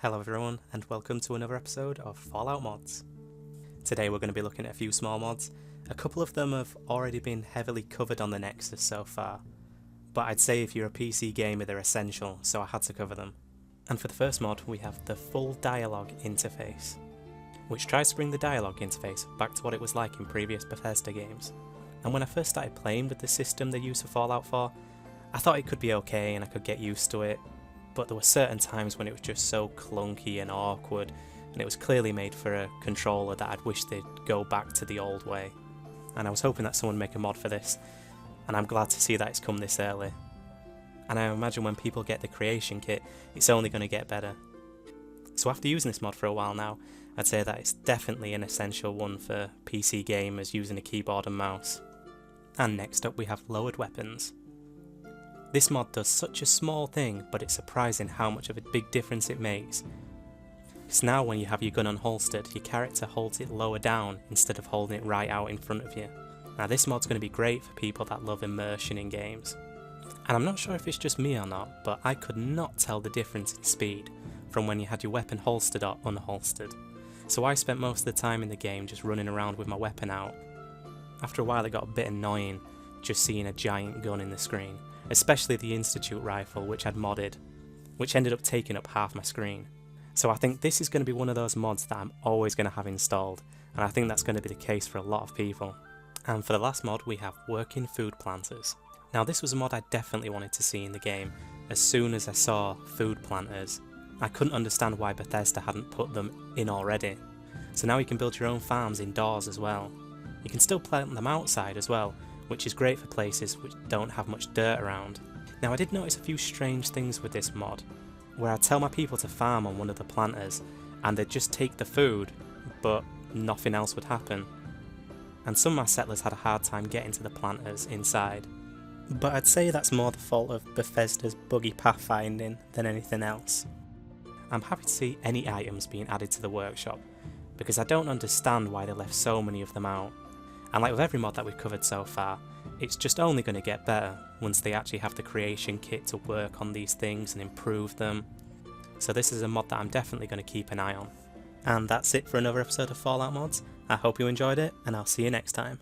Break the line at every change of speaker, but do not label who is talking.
Hello everyone, and welcome to another episode of Fallout Mods. Today we're going to be looking at a few small mods. A couple of them have already been heavily covered on the Nexus so far, but I'd say if you're a PC gamer they're essential, so I had to cover them. And for the first mod we have the full dialogue interface, which tries to bring the dialogue interface back to what it was like in previous Bethesda games. And when I first started playing with the system they used for Fallout 4, I thought it could be okay and I could get used to it. But there were certain times when it was just so clunky and awkward, and it was clearly made for a controller that I'd wish they'd go back to the old way. And I was hoping that someone would make a mod for this, and I'm glad to see that it's come this early. And I imagine when people get the creation kit, it's only going to get better. So after using this mod for a while now, I'd say that it's definitely an essential one for PC gamers using a keyboard and mouse. And next up we have lowered weapons. This mod does such a small thing, but it's surprising how much of a big difference it makes. Because now when you have your gun unholstered, your character holds it lower down instead of holding it right out in front of you. Now this mod's going to be great for people that love immersion in games. And I'm not sure if it's just me or not, but I could not tell the difference in speed from when you had your weapon holstered or unholstered. So I spent most of the time in the game just running around with my weapon out. After a while it got a bit annoying just seeing a giant gun in the screen. Especially the Institute rifle, which I'd modded, which ended up taking up half my screen. So I think this is going to be one of those mods that I'm always going to have installed, and I think that's going to be the case for a lot of people. And for the last mod we have working food planters. Now this was a mod I definitely wanted to see in the game. As soon as I saw food planters, I couldn't understand why Bethesda hadn't put them in already. So now you can build your own farms indoors as well. You can still plant them outside as well, which is great for places which don't have much dirt around. Now I did notice a few strange things with this mod, where I'd tell my people to farm on one of the planters and they'd just take the food, but nothing else would happen. And some of my settlers had a hard time getting to the planters inside. But I'd say that's more the fault of Bethesda's buggy pathfinding than anything else. I'm happy to see any items being added to the workshop, because I don't understand why they left so many of them out. And like with every mod that we've covered so far, it's just only going to get better once they actually have the creation kit to work on these things and improve them. So this is a mod that I'm definitely going to keep an eye on. And that's it for another episode of Fallout Mods. I hope you enjoyed it, and I'll see you next time.